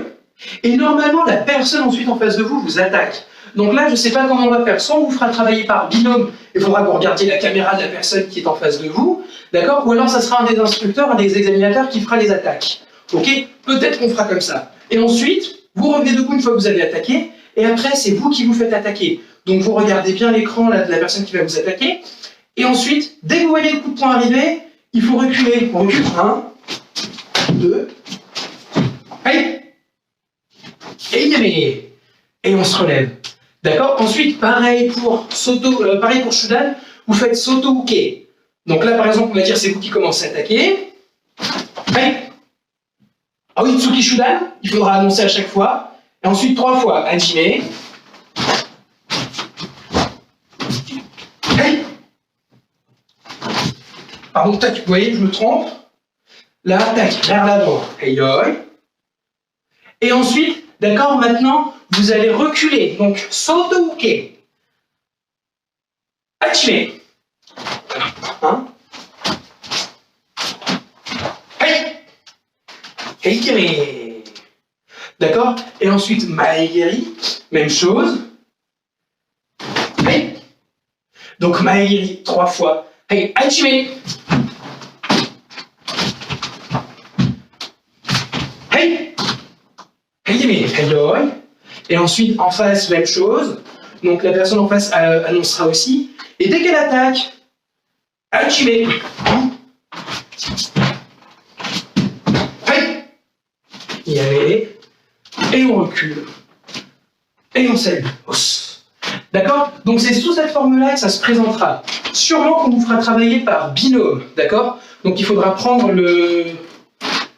Et normalement, la personne ensuite en face de vous vous attaque. Donc là, je ne sais pas comment on va faire. Soit on vous fera travailler par binôme, il faudra que vous regardiez la caméra de la personne qui est en face de vous, d'accord? Ou alors ça sera un des instructeurs, un des examinateurs qui fera les attaques. Ok? Peut-être qu'on fera comme ça. Et ensuite, vous revenez debout une fois que vous avez attaqué, et après, c'est vous qui vous faites attaquer. Donc vous regardez bien l'écran de la personne qui va vous attaquer, et ensuite, dès que vous voyez le coup de poing arriver, il faut reculer. On recule 1, 2, allez! Et on se relève. D'accord? Ensuite, pareil pour Shudan, vous faites Soto Uke. Donc là, par exemple, on va dire c'est vous qui commencez à attaquer. Allez. Oitsuki Shudan, il faudra annoncer à chaque fois. Et ensuite, 3 fois, Hajime. Allez. Pardon, tac, vous voyez, je me trompe. Là, tac, vers l'avant. Et ensuite, d'accord, maintenant, vous allez reculer. Donc, Soto Uke. Hachime. Hein? Heikiri. D'accord? Et ensuite, Maegiri. Même chose. Hey. Donc, Maegiri, 3 fois. Hey, Hachime. Hey. Et ensuite, en face, même chose. Donc, la personne en face annoncera aussi. Et dès qu'elle attaque, Hachime. Hey. Y aller. Et on recule. Et on salue. D'accord? Donc, c'est sous cette forme-là que ça se présentera. Sûrement qu'on vous fera travailler par binôme. D'accord? Donc, il faudra prendre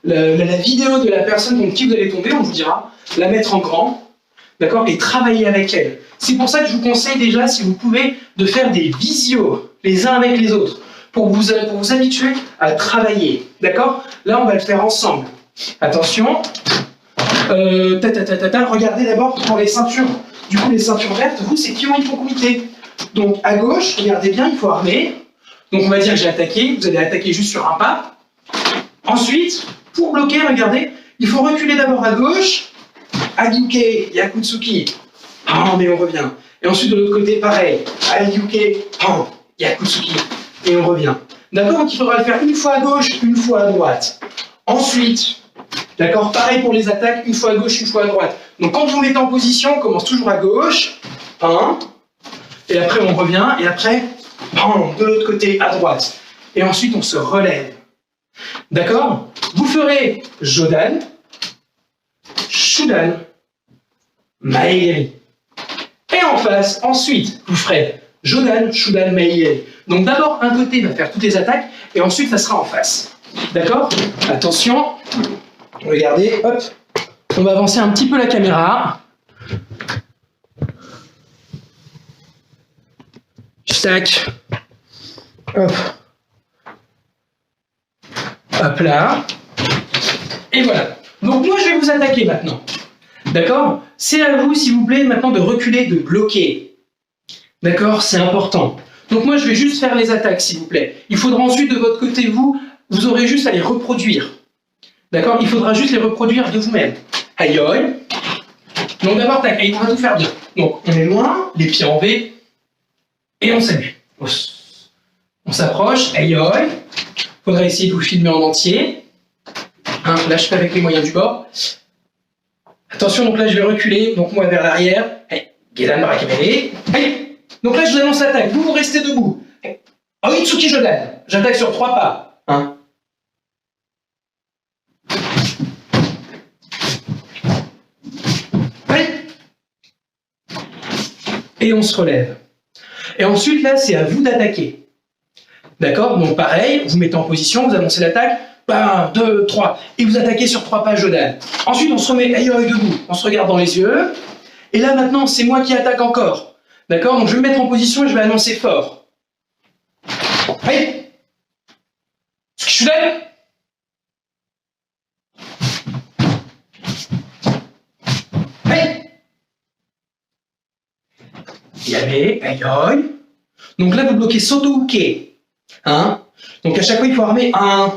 la vidéo de la contre qui vous allez tomber, on vous dira, la mettre en grand, d'accord, et travailler avec elle. C'est pour ça que je vous conseille déjà, si vous pouvez, de faire des visios, les uns avec les autres, pour vous habituer à travailler, d'accord? Là, on va le faire ensemble. Attention, regardez d'abord pour les ceintures. Du coup, les ceintures vertes, vous, c'est Kion Ipokumite. Donc, à gauche, regardez bien, il faut armer. Donc, on va dire que j'ai attaqué, vous allez attaquer juste sur un pas. Ensuite, pour bloquer, regardez, il faut reculer d'abord à gauche, Agyuke, Yakutsuki, mais on revient. Et ensuite de l'autre côté, pareil, Agyuke, Yakutsuki, et on revient. D'accord? Donc il faudra le faire une fois à gauche, une fois à droite. Ensuite, d'accord, pareil pour les attaques, une fois à gauche, une fois à droite. Donc quand vous vous mettez en position, on commence toujours à gauche, et après on revient, et après, de l'autre côté, à droite. Et ensuite on se relève. D'accord? Vous ferez Jodan, Shudan, Maegiri. Et en face, ensuite, vous ferez Jodan, Shudan, Maegiri. Donc d'abord, un côté va faire toutes les attaques, et ensuite, ça sera en face. D'accord? Attention, regardez, hop, on va avancer un petit peu la caméra. Tac, hop. Hop là. Et voilà. Donc moi, je vais vous attaquer maintenant. D'accord? C'est à vous, s'il vous plaît, maintenant de reculer, de bloquer. D'accord? C'est important. Donc moi, je vais juste faire les attaques, s'il vous plaît. Il faudra ensuite, de votre côté, vous aurez juste à les reproduire. D'accord? Il faudra juste les reproduire de vous-même. Aïe aïe. Donc d'abord, tac, on va tout faire bien. Donc on est loin, les pieds en V, et on salue. On s'approche, aïe aïe. Il faudra essayer de vous filmer en entier. Là, je fais avec les moyens du bord. Attention, donc là, je vais reculer. Donc, moi, vers l'arrière. Gedan Brakme. Donc là, je vous annonce l'attaque. Vous restez debout. Oitsuki Jodan. J'attaque sur 3 pas. et on se relève. Et ensuite, là, c'est à vous d'attaquer. D'accord? Donc pareil, vous mettez en position, vous annoncez l'attaque, 1, 2, 3, et vous attaquez sur 3 pas Jodan. Ensuite, on se remet aïe debout, on se regarde dans les yeux, et là maintenant, c'est moi qui attaque encore. D'accord? Donc je vais me mettre en position et je vais annoncer fort. Allez! Jodan! Allez! Yamé, aïe. Donc là, vous bloquez Soto-Uke. Hein? Donc à chaque fois, il faut armer 1,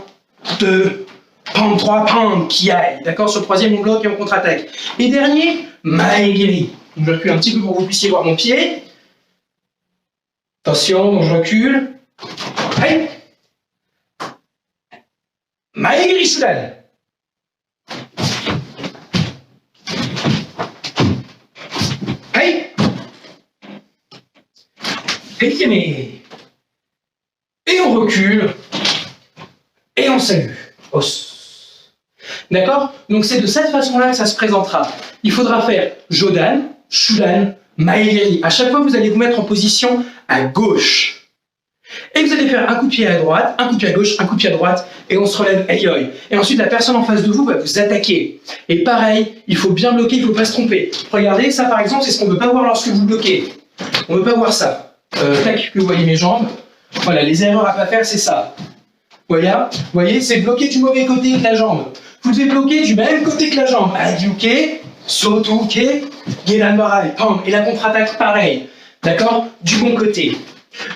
2, 3, pam, qui aille. D'accord? Sur le troisième, on bloque et on contre-attaque. Et dernier, Maegiri. Donc je recule un petit peu pour que vous puissiez voir mon pied. Attention, donc je recule. Allez! Maegiri Shudan. Allez! Et on recule. Et on salue. Os. D'accord? Donc c'est de cette façon-là que ça se présentera. Il faudra faire Jodan, Shudan, Maegiri. À chaque fois, vous allez vous mettre en position à gauche. Et vous allez faire un coup de pied à droite, un coup de pied à gauche, un coup de pied à droite, et on se relève, aïe. Et ensuite, la personne en face de vous va vous attaquer. Et pareil, il faut bien bloquer, il ne faut pas se tromper. Regardez, ça par exemple, c'est ce qu'on ne peut pas voir lorsque vous bloquez. On ne peut pas voir ça. Tac, que vous voyez mes jambes. Voilà, les erreurs à ne pas faire, c'est ça. Voilà, vous voyez, c'est bloquer du mauvais côté de la jambe. Vous devez bloquer du même côté que la jambe. Adyuke, Soto-Uke, Gedan Barai, pam. Et la contre-attaque, pareil. D'accord? Du bon côté.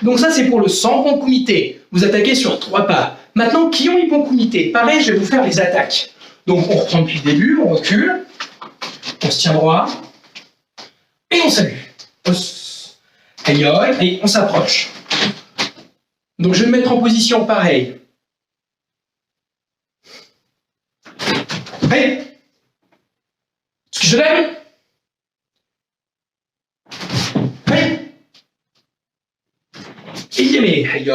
Donc ça, c'est pour le Sanbon Kumite. Vous attaquez sur 3 pas. Maintenant, Kion Ippon Kumite. Pareil, je vais vous faire les attaques. Donc on reprend depuis le début, on recule, on se tient droit, et on salue. Aïe, et on s'approche. Donc je vais me mettre en position pareil. Allez! Est-ce que je lève? Allez! Et yémé, aïe.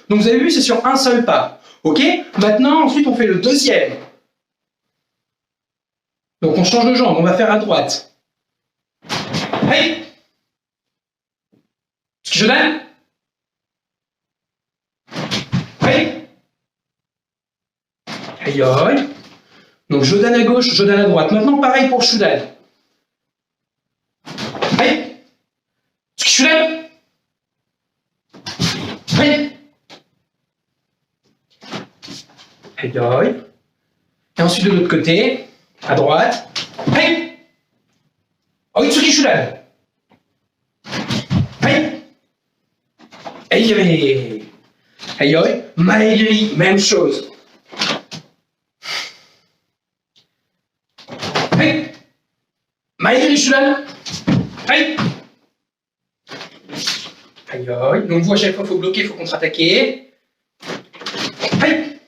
Donc vous avez vu, c'est sur un seul pas. Ok? Maintenant, ensuite, on fait le deuxième. Donc on change de jambe, on va faire à droite. Allez! Est-ce que je lève? Allez! Aïe. Donc Jodan à gauche, Jodan à droite. Maintenant, pareil pour Shudan. Allez! Est-ce que je lève? Allez! Aïe. Et ensuite de l'autre côté, à droite. Allez! Oitsuki Shudan. Allez! Aïe. Maegiri, même chose. Allez! Maegiri Shudan. Allez! Aïe. Donc vous, à chaque fois, il faut bloquer, il faut contre-attaquer. Allez!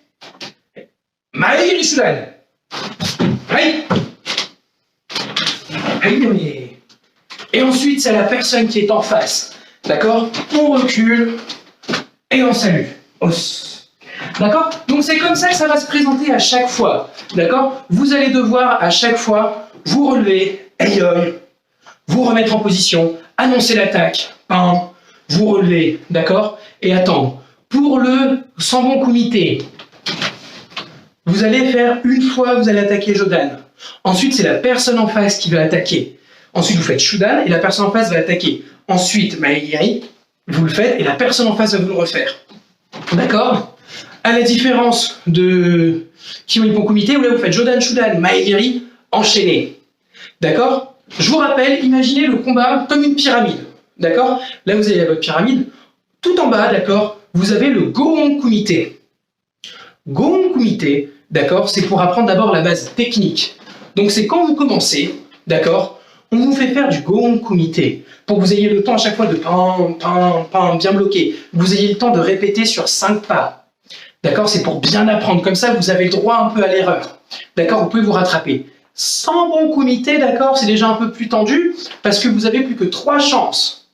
Maegiri Shudan. Allez! Aïe. Et ensuite, c'est la personne qui est en face. D'accord? On recule et on salue. Os. D'accord? Donc c'est comme ça que ça va se présenter à chaque fois. D'accord? Vous allez devoir à chaque fois vous relever, aïe, vous remettre en position, annoncer l'attaque, pam, vous relever, d'accord? Et attendre. Pour le Sanbon Kumite, vous allez faire une fois, vous allez attaquer Jodan. Ensuite, c'est la personne en face qui va attaquer. Ensuite, vous faites Shudan et la personne en face va attaquer. Ensuite, Maegiri, vous le faites et la personne en face va vous le refaire. D'accord? À la différence de Kion Ippon Kumite, où là vous faites Jodan, Shudan, Maegiri, enchaîné. D'accord? Je vous rappelle, imaginez le combat comme une pyramide. D'accord? Là vous avez votre pyramide. Tout en bas, d'accord, vous avez le Gohon Kumite. Gohon Kumite, d'accord, c'est pour apprendre d'abord la base technique. Donc c'est quand vous commencez, d'accord, on vous fait faire du Gohon Kumite pour que vous ayez le temps à chaque fois de bien bloquer. Vous ayez le temps de répéter sur 5 pas. D'accord, c'est pour bien apprendre. Comme ça, vous avez le droit un peu à l'erreur. D'accord, vous pouvez vous rattraper. Sanbon Kumite, d'accord, c'est déjà un peu plus tendu parce que vous avez plus que 3 chances.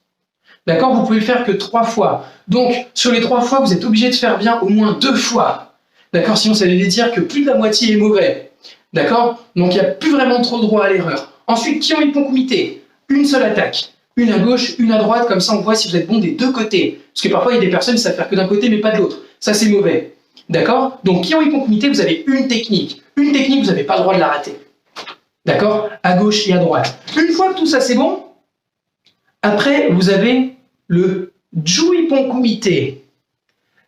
D'accord, vous pouvez le faire que 3 fois. Donc, sur les 3 fois, vous êtes obligé de faire bien au moins 2 fois. D'accord, sinon ça veut dire que plus de la moitié est mauvais. D'accord, donc il n'y a plus vraiment trop de droit à l'erreur. Ensuite, Kion Ippon Kumite, une seule attaque. une à gauche, une à droite, comme ça on voit si vous êtes bon des deux côtés. Parce que parfois il y a des personnes qui savent faire que d'un côté mais pas de l'autre. Ça c'est mauvais. D'accord? Donc qui en hypocomité, vous avez une technique. Une technique, vous n'avez pas le droit de la rater. D'accord? À gauche et à droite. Une fois que tout ça c'est bon, après vous avez le Juipon Kumite.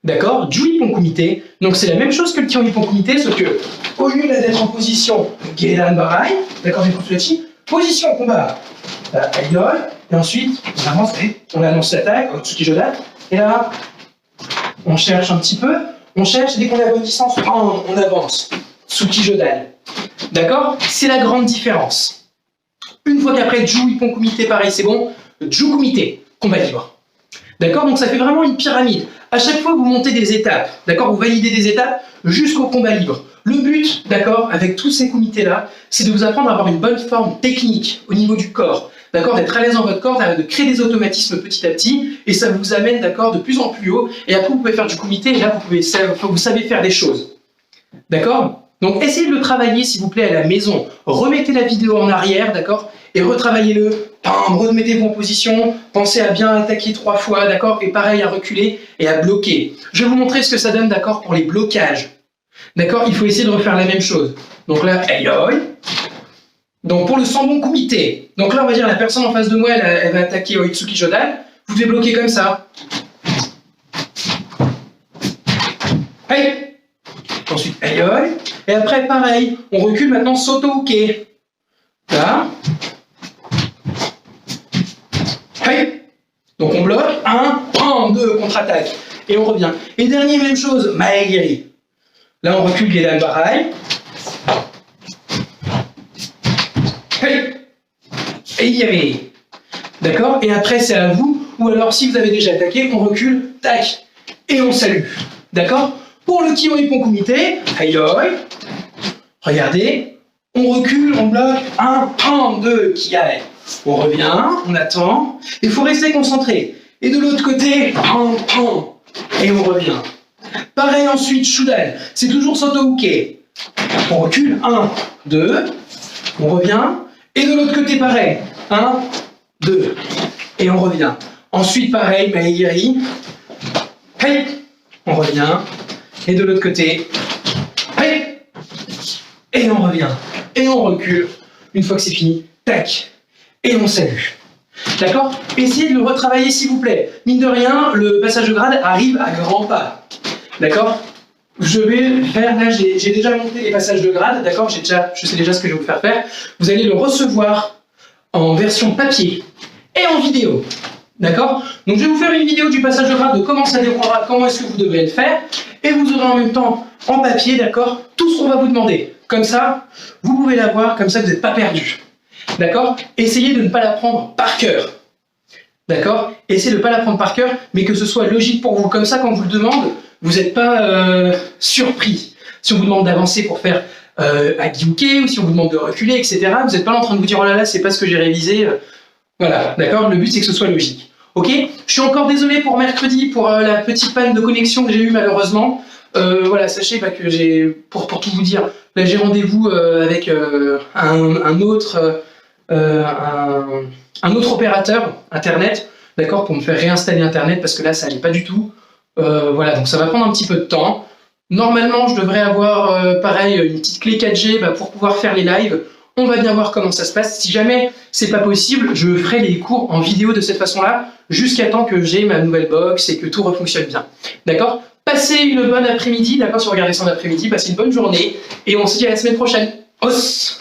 D'accord? Juipon Kumite. Donc c'est la même chose que le Kyonipon Kumite, sauf que au lieu d'être en position Gedan Barai, d'accord, j'ai construit là-dessus, position combat, idol, et ensuite on annonce l'attaque, Tsuki Jodan, et là on cherche un petit peu, on cherche, dès qu'on a la bonne distance, on avance, Tsuki Jodan. D'accord? C'est la grande différence. Une fois qu'après Juipon Kumite, pareil, c'est bon, Ju Kumite, combat libre. D'accord? Donc ça fait vraiment une pyramide. À chaque fois, vous montez des étapes. D'accord? Vous validez des étapes jusqu'au combat libre. Le but, d'accord, avec tous ces comités-là, c'est de vous apprendre à avoir une bonne forme technique au niveau du corps. D'accord? D'être à l'aise dans votre corps, de créer des automatismes petit à petit, et ça vous amène, d'accord, de plus en plus haut. Et après, vous pouvez faire du comité, et là, vous savez faire des choses. D'accord? Donc, essayez de le travailler, s'il vous plaît, à la maison. Remettez la vidéo en arrière, d'accord? Et retravaillez-le. Remettez-vous en position. Pensez à bien attaquer 3 fois, d'accord? Et pareil, à reculer et à bloquer. Je vais vous montrer ce que ça donne, d'accord, pour les blocages. D'accord? Il faut essayer de refaire la même chose. Donc là, aïe. Donc, pour le Sambon Kumite. Donc là, on va dire, la personne en face de moi, elle va attaquer Oitsuki Jodan. Vous devez bloquer comme ça. Aïe. Ensuite, aïe. Et après, pareil, on recule maintenant Soto Uke. Là. Aïe. Donc on bloque, 1, 2, contre-attaque. Et on revient. Et dernier, même chose, Maegiri. Là, on recule Gedan Barai. Aïe. Et il y avait. D'accord? Et après, c'est à vous. Ou alors, si vous avez déjà attaqué, on recule, tac. Et on salue. D'accord? Pour le Kyonipon Kumite, aïe. Regardez, on recule, on bloque, 1, 2, qui aille. On revient, on attend, il faut rester concentré. Et de l'autre côté, et on revient. Pareil ensuite, Shudan, c'est toujours Soto Uke. On recule, 1, 2, on revient. Et de l'autre côté, pareil, 1, 2, et on revient. Ensuite, pareil, Maegiri. Hey, on revient. Et de l'autre côté, hey, et on revient, et on recule. Une fois que c'est fini, tac, et on salue. D'accord? Essayez de le retravailler s'il vous plaît. Mine de rien, le passage de grade arrive à grands pas. D'accord? Je vais faire, là j'ai déjà monté les passages de grade, d'accord? Je sais déjà ce que je vais vous faire faire. Vous allez le recevoir en version papier et en vidéo. D'accord? Donc je vais vous faire une vidéo du passage de grade, de comment ça déroulera, comment est-ce que vous devrez le faire. Et vous aurez en même temps, en papier, d'accord, tout ce qu'on va vous demander. Comme ça, vous pouvez l'avoir, comme ça vous n'êtes pas perdu. D'accord? Essayez de ne pas l'apprendre par cœur. D'accord? Essayez de ne pas l'apprendre par cœur, mais que ce soit logique pour vous. Comme ça, quand on vous le demande, vous n'êtes pas surpris. Si on vous demande d'avancer pour faire un Gyuke, ou si on vous demande de reculer, etc., vous n'êtes pas là en train de vous dire « Oh là là, c'est pas ce que j'ai révisé. » Voilà, d'accord? Le but, c'est que ce soit logique. Ok? Je suis encore désolé pour mercredi, pour la petite panne de connexion que j'ai eue malheureusement. Voilà, sachez que j'ai, pour tout vous dire, là j'ai rendez-vous avec un autre opérateur internet, d'accord, pour me faire réinstaller internet parce que là ça n'allait pas du tout. Voilà, donc ça va prendre un petit peu de temps. Normalement, je devrais avoir pareil une petite clé 4G pour pouvoir faire les lives. On va bien voir comment ça se passe. Si jamais c'est pas possible, je ferai les cours en vidéo de cette façon-là jusqu'à temps que j'ai ma nouvelle box et que tout refonctionne bien. D'accord? Passez une bonne après-midi, d'accord? Si vous regardez ça en après-midi, passez une bonne journée et on se dit à la semaine prochaine. Os!